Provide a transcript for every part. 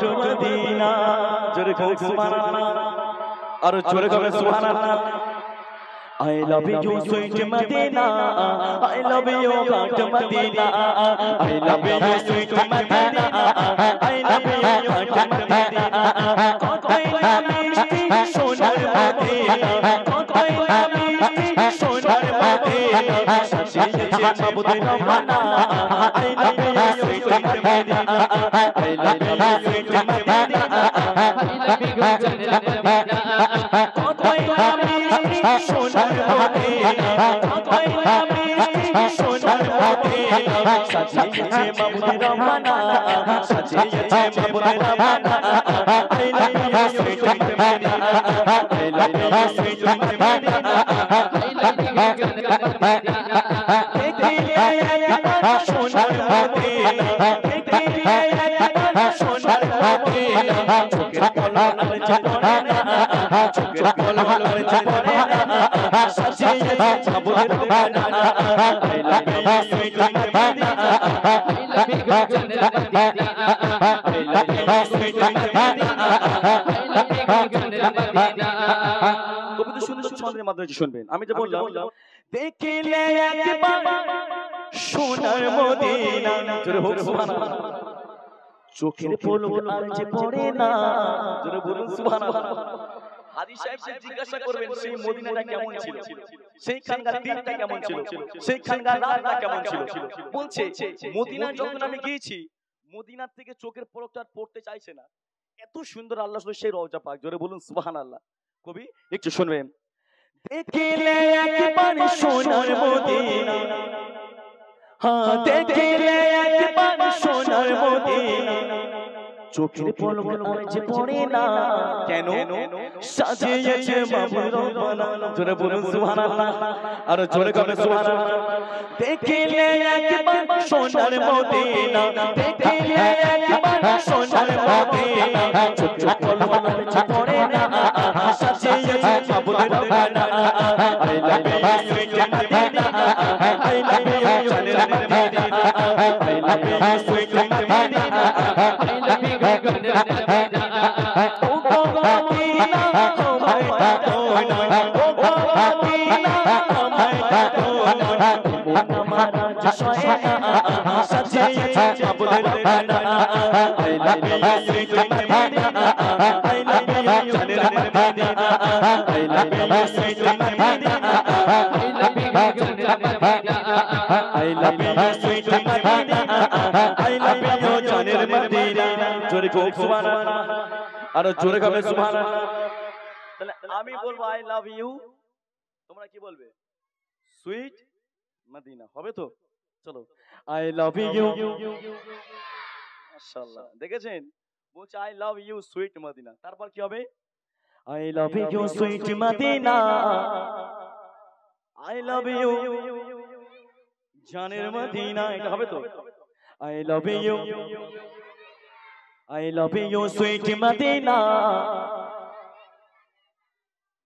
Medina জোরে কও সুবহানাল্লাহ আর জোরে কও সুবহানাল্লাহ I love you sweet Medina I love you hot Medina I love you sweet Medina I love you hot Medina কতই না মিষ্টি সোনার মদিনা কতই না মিষ্টি সোনার মদিনা সাজিয়েছে মাবুদের রহমানা I love you sweet Medina I love you sweet Medina I love you জানের মদিনা কতই না মিষ্টি সোনার মদিনা কতই না মিষ্টি সোনার মদিনা সাজিয়েছে মাবুদের রহমানা সাজিয়েছে মাবুদের রহমানা I love you sweet Medina I love you sweet Medina I love you জানের মদিনা দেখিলে একবার সোনার মদিনা দেখিলে একবার সোনার মদিনা চোখের পলক আলচে পড়ে না চোখের পলক আলচে পড়ে না সাজিয়েছে মাবুদের রহমানা I love you sweet Medina I love you জানের Medina I love you sweet Medina I love you জানের মদিনা কবিতা সুন্দর ছন্দের মাধ্যমে শুনবেন আমি যে বললাম দেখিলে একবার সোনার মদিনা জোরে হোক সুবহানাল্লাহ চোখের পলক আলচে পড়ে না জোরে বলুন সুবহানাল্লাহ হাজী সাহেবকে জিজ্ঞাসা করবেন সেই মদিনাটা কেমন ছিল সেইখানকার দিনটা কেমন ছিল সেইখানকার রাতটা কেমন ছিল বলছে মদিনা যখন আমি গিয়েছি মদিনার থেকে চোখের পলকটা পড়তে চাইছে না এত সুন্দর আল্লাহ সেই রওজা পাক জোরে বলুন সুবহানাল্লাহ কবি একটু শুনবেন দেখিলে একবার সোনার মদিনা হ্যাঁ দেখিলে একবার সোনার মদিনা চোখের পলক আলচে পড়ে না কেন সাজিয়েছে মাবুদের রহমানা জোরে বলুন সুবহানাল্লাহ আর জোরে কও সুবহানাল্লাহ দেখিলে একবার সোনার মদিনা দেখিলে একবার সোনার মদিনা চোখের পলক আলচে পড়ে না সাজিয়েছে মাবুদের রহমানা I love you sweet Medina I love you জানের Medina I love you sweet Medina I love you জানের মদিনা ও গো মদিনা আমায় ডাকো না ও গো মদিনা আমায় ডাকো না মন আমার জশয়ে না সাজিয়েছে মাবুদের রহমানা I love you sweet Medina I love you জানের Medina I love you sweet Medina I love you জানের Medina I love you sweet Medina I love you জানের মদিনা জোরে কও সুবহানাল্লাহ আর জোরে কও সুবহানাল্লাহ তাহলে আমি বলবো আই লাভ ইউ তোমরা কি বলবে সুইট মদিনা হবে তো চলো আই লাভ ইউ মাশাআল্লাহ দেখেছেন বলছে I love you sweet Medina তারপর কি হবে I love you sweet Medina I love you জানের মদিনা এটা হবে তো I love you I love you sweet Medina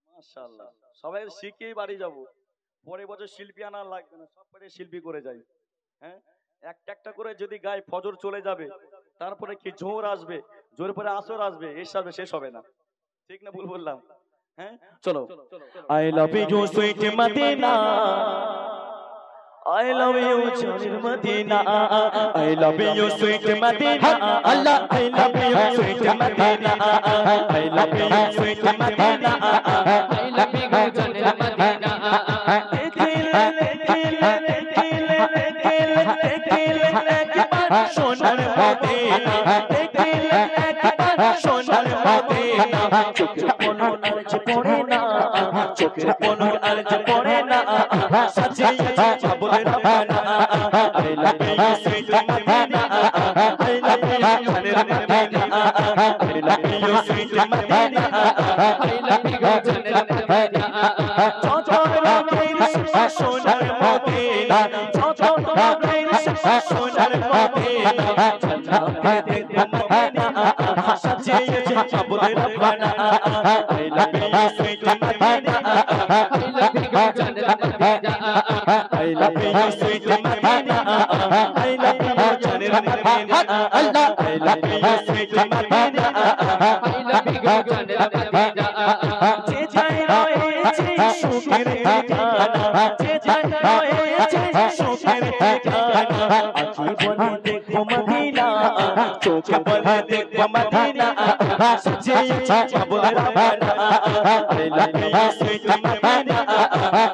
মাশাআল্লাহ সবাই শিখেই বাড়ি যাব পরের বছর শিল্পী আনা লাগবে না সব পরে শিল্পী করে যাই হ্যাঁ একটা একটা করে যদি গায়ে ফজর চলে যাবে তারপরে কি জোহর আসবে জোহর পরে আসর আসবে এসব আসবে শেষ হবে না ঠিক না ভুল বললাম হ্যাঁ চলো I love you sweet Medina I love you জানের Medina I love you sweet Medina Allah I love you sweet Medina I love you sweet Medina I love you জানের মদিনা দেখিলে দেখিলে দেখিলে দেখিলে দেখিলে একবার সোনার মদিনা দেখিলে একবার সোনার মদিনা চোখের পলক আলচে পড়ে না চোখের পলক আলচে পড়ে না সাজিয়েছে মাবুদের রহমানা I love you sweet Medina I love you জানের Medina I love you sweet Medina I love you জানের মদিনা চোখের রঙের সোনার মদিনা চোখের রঙের সোনার মদিনা জান্নাতে দেখবো মদিনা সাজিয়েছে মাবুদের রহমানা I love you sweet Medina I love you জানের Medina I love you sweet Medina I love you জানের Medina Allah love you sweet Madina I love you জানের মদিনা যে যায় রয়েছে সুখের ঠিকানা যে যায় রয়েছে সুখের ঠিকানা আখি বলে দেখো মদিনা চোখে বলে দেখো মদিনা সাজিয়েছে বাবুর রাবানা I love you sweet Madina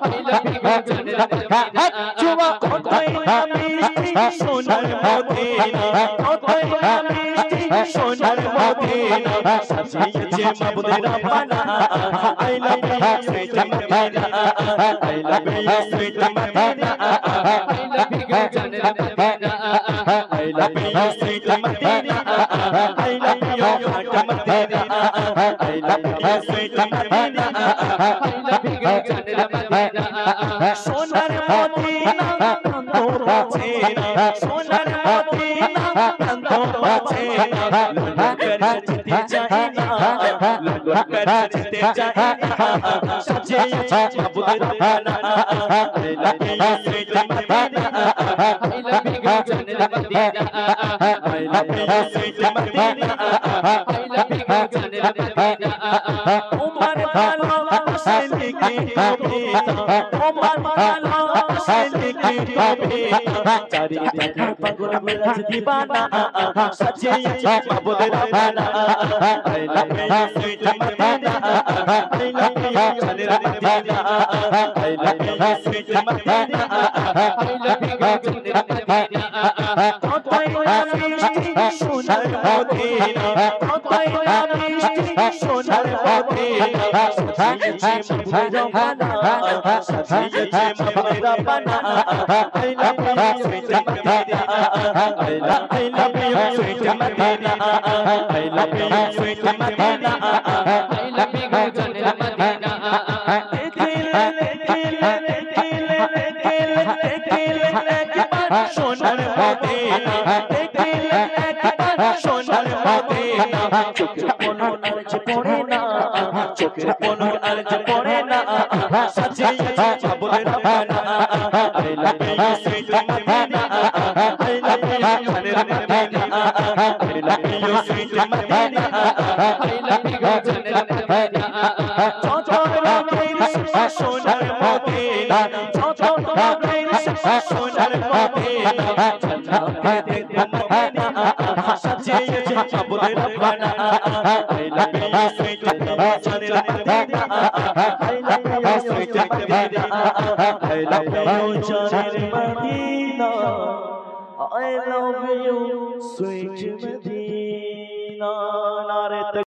I love you জানের মদিনা জুয়া কোথায় মিষ্টি সোনার মদিনা কোথায় মিষ্টি সোনার মদিনা সাজিয়েছে বাবুর রাবানা I love you sweet Madina I love you sweet Madina I love you জানের Medina I love you sweet Madina I love you Madina I love you sweet Madina I love you জানের Medina সোনার Medina তো পাছে না সোনার Medina তো পাছে না লুট করে যেতে চাই না লুট করে যেতে চাই না সাজিয়েছে বাবুর রাবানা I love you sweet Madina I love you জানের Medina I love you sweet Madina I love you জানের মদিনা তোমার ভালোবাসা লিখে কবিতা তোমার ভালোবাসা লিখে কবিতা চারিদিকে পাগল মেরাজ দিবানা সাজিয়েছে বাবুর রাবানা I love you sweet Madina I love you জানের Medina I love you sweet Madina I love you জানের মদিনা কোথায় মিষ্টি সোনার মদিনা কোথায় মিষ্টি সোনার মদিনা সাজিয়েছে বাবুর রাবানা সাজিয়েছে বাবুর রাবানা I love you sweet Madina I love you sweet Madina I love you sweet Madina I love you জানের মদিনা সোনার মদিনা দেখিলে একবার সোনার মদিনা চোখের পলক আর যে পড়ে না চোখের পলক আর যে পড়ে না সাজিয়েছে বাবুর রাবানা I love you sweet Madina I love you জানের Medina I love you sweet Madina I love you জানের মদিনা সোনার মদিনা সোনার মদিনা জান্নাতে দেখো মদিনা সাজিয়েছে বাবুর রাবানা I love you sweet জানের Medina I love you sweet Madina I love you জানের Medina I love you sweet Madina